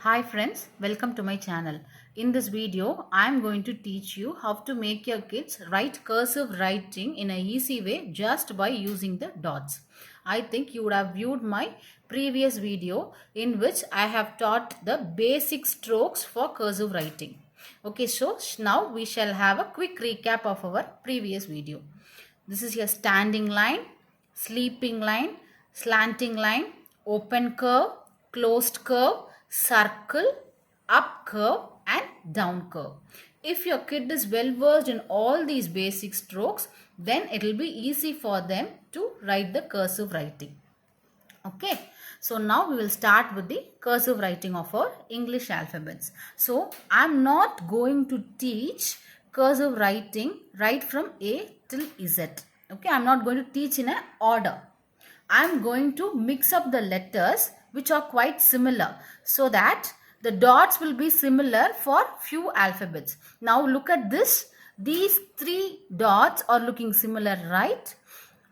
Hi friends, welcome to my channel. In this video, I am going to teach you how to make your kids write cursive writing in an easy way just by using the dots. I think you would have viewed my previous video in which I have taught the basic strokes for cursive writing. Okay, so now we shall have a quick recap of our previous video. This is your standing line, sleeping line, slanting line, open curve, closed curve, circle, up curve and down curve. If your kid is well versed in all these basic strokes, then it will be easy for them to write the cursive writing. Okay, so now we will start with the cursive writing of our English alphabets. So I am not going to teach cursive writing right from A till Z. Okay, I am not going to teach in an order. I am going to mix up the letters which are quite similar so that the dots will be similar for few alphabets. Now look at this. These three dots are looking similar, right?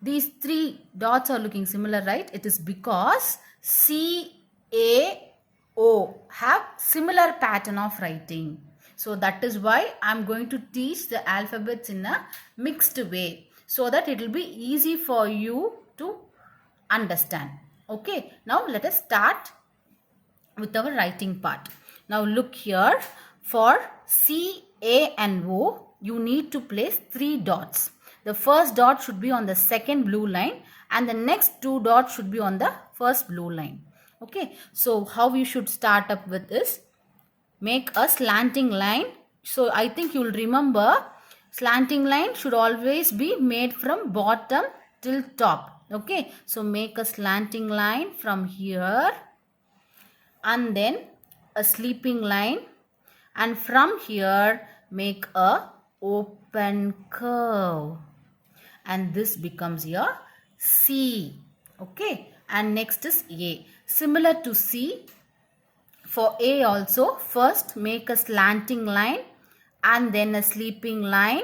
These three dots are looking similar, right? It is because C, A, O have similar pattern of writing. So that is why I am going to teach the alphabets in a mixed way so that it will be easy for you to understand. Okay, now let us start with our writing part. Now look here, for C, A and O, you need to place 3 dots. The first dot should be on the second blue line and the next 2 dots should be on the first blue line. Okay, so how you should start up with is make a slanting line. So I think you will remember slanting line should always be made from bottom till top. Okay, so make a slanting line from here and then a sleeping line, and from here make a open curve, and this becomes your C. Okay, and next is A. Similar to C, for A also, first make a slanting line and then a sleeping line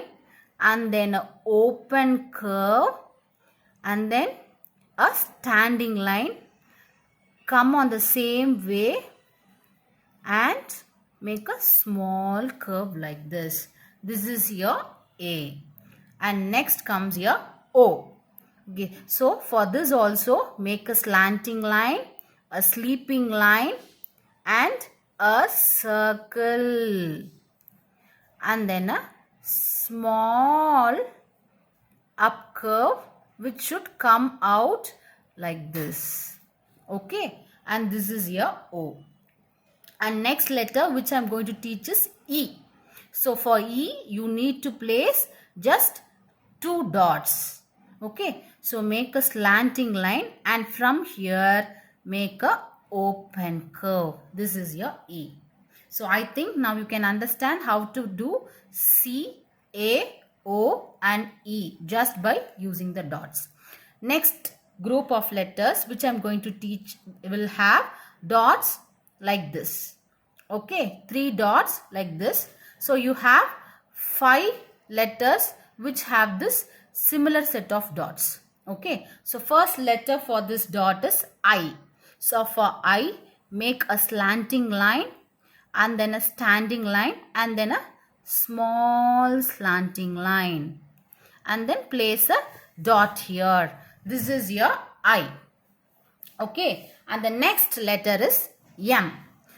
and then an open curve and then a standing line. Come on the same way and make a small curve like this. This is your A. And next comes your O. Okay, so for this also make a slanting line, a sleeping line and a circle. And then a small up curve which should come out like this. Okay, and this is your O. And next letter which I am going to teach is E. So for E, you need to place just 2 dots. Okay, so make a slanting line and from here make a open curve. This is your E. So I think now you can understand how to do C, A, O and E just by using the dots. Next group of letters which I am going to teach will have dots like this. Okay, 3 dots like this. So you have 5 letters which have this similar set of dots. Okay, so first letter for this dot is I. So for I, make a slanting line and then a standing line and then a small slanting line and then place a dot here. This is your I. Okay, and the next letter is M.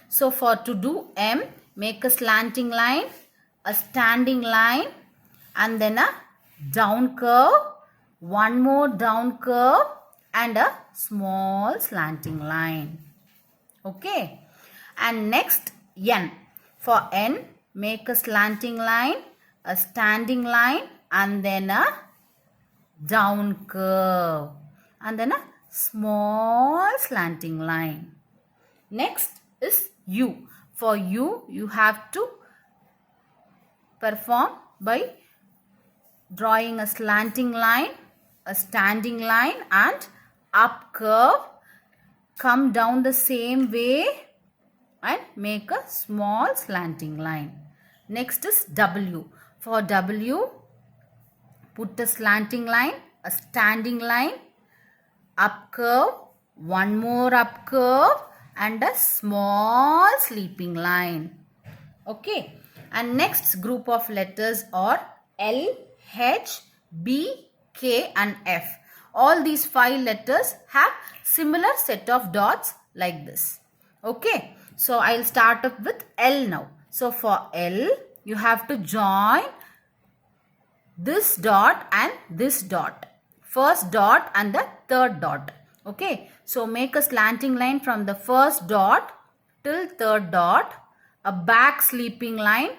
So for to do M, make a slanting line, a standing line and then a down curve, one more down curve and a small slanting line. Okay, and next N. For N, make a slanting line, a standing line and then a down curve and then a small slanting line. Next is U. For U, you have to perform by drawing a slanting line, a standing line and up curve. Come down the same way and make a small slanting line. Next is W. For W, put a slanting line, a standing line, up curve, one more up curve and a small sleeping line. Okay, and next group of letters are L, H, B, K and F. All these 5 letters have similar set of dots like this. Okay, so I'll start up with L now. So for L, you have to join this dot and this dot. First dot and the third dot. Okay, so make a slanting line from the first dot till third dot, a back sleeping line,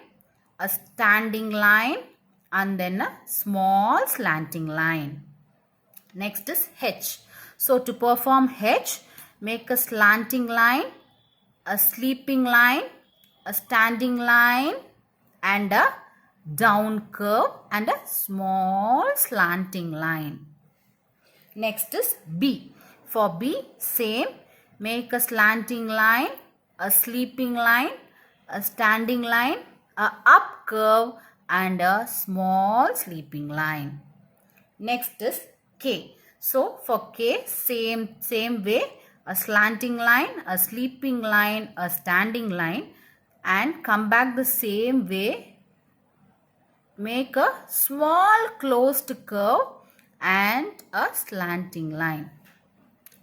a standing line and then a small slanting line. Next is H. So to perform H, make a slanting line, a sleeping line, a standing line and a down curve and a small slanting line. Next is B. For B, same. Make a slanting line, a sleeping line, a standing line, a up curve and a small sleeping line. Next is K. So for K, same way, a slanting line, a sleeping line, a standing line and come back the same way. Make a small closed curve and a slanting line.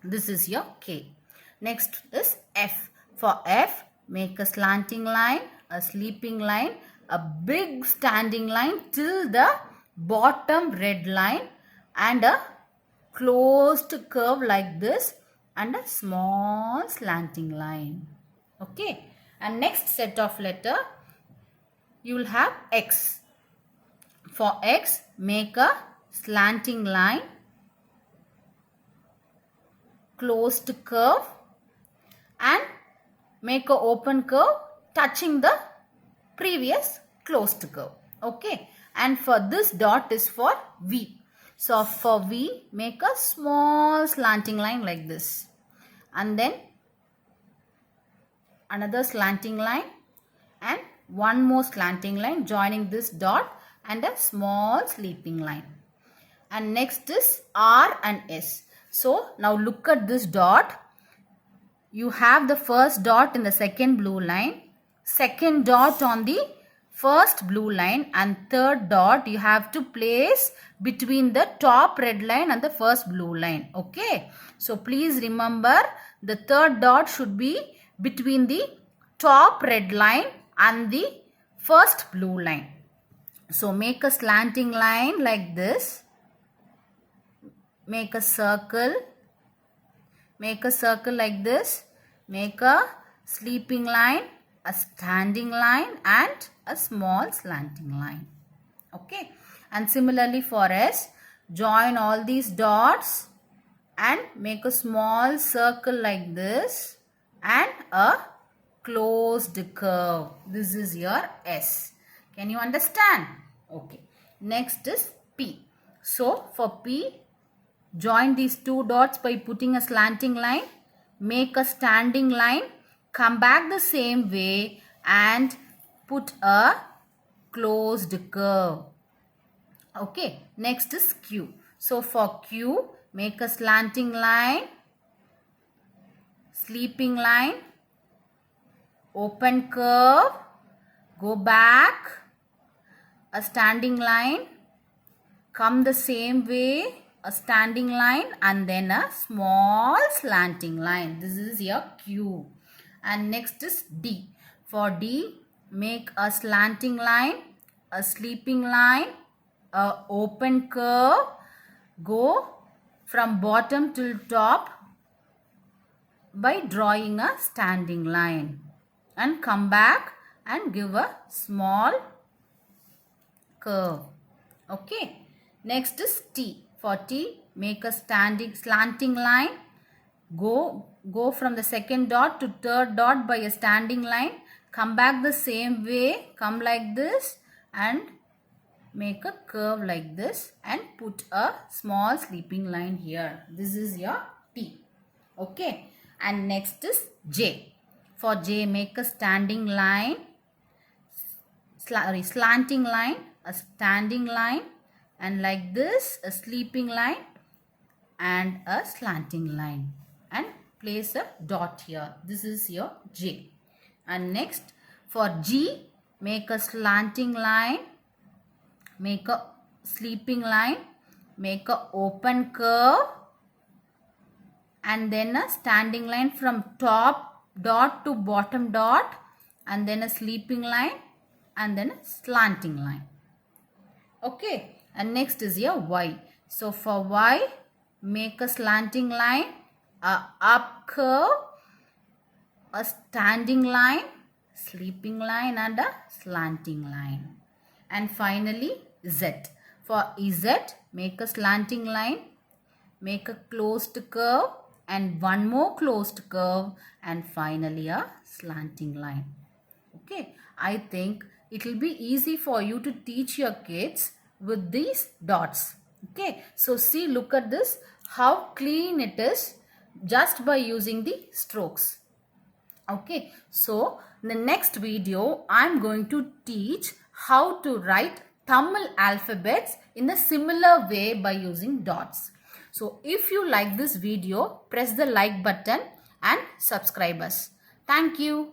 This is your K. Next is F. For F, make a slanting line, a sleeping line, a big standing line till the bottom red line and a closed curve like this and a small slanting line. Okay. And next set of letter, you will have X. For X, make a slanting line, closed curve and make a open curve touching the previous closed curve. Okay. And for this dot is for V. So for V, make a small slanting line like this. And then another slanting line and one more slanting line joining this dot and a small sleeping line. And next is R and S. So now look at this dot. You have the first dot in the second blue line, second dot on the first blue line and third dot you have to place between the top red line and the first blue line. Okay. So please remember the third dot should be between the top red line and the first blue line. So make a slanting line like this. Make a circle like this. Make a sleeping line, a standing line and a small slanting line. Okay. And similarly for S, join all these dots and make a small circle like this and a closed curve. This is your S. Can you understand? Okay. Next is P. So for P, join these two dots by putting a slanting line, make a standing line, come back the same way and put a closed curve. Okay. Next is Q. So for Q, make a slanting line, sleeping line, open curve, go back, a standing line, come the same way, a standing line and then a small slanting line. This is your Q. And next is D. For D, make a slanting line, a sleeping line, a open curve, go from bottom till top by drawing a standing line and come back and give a small curve. Okay. Next is T. For T, make a slanting line, go from the second dot to third dot by a standing line, come back the same way, come like this and make a curve like this and put a small sleeping line here. This is your T. Okay. And next is J. For J, make a standing line, slanting line, a standing line and like this a sleeping line and a slanting line and place a dot here. This is your J. And next for G, make a slanting line, make a sleeping line, make a open curve, and then a standing line from top dot to bottom dot, and then a sleeping line, and then a slanting line. Okay, and next is your Y. So for Y, make a slanting line, a up curve, a standing line, sleeping line, and a slanting line. And finally Z. For Z, make a slanting line, make a closed curve, and one more closed curve, and finally a slanting line. Okay, I think it will be easy for you to teach your kids with these dots. Okay, so see, look at this, how clean it is just by using the strokes. Okay, so in the next video, I'm going to teach how to write Tamil alphabets in a similar way by using dots. So if you like this video, press the like button and subscribe us. Thank you.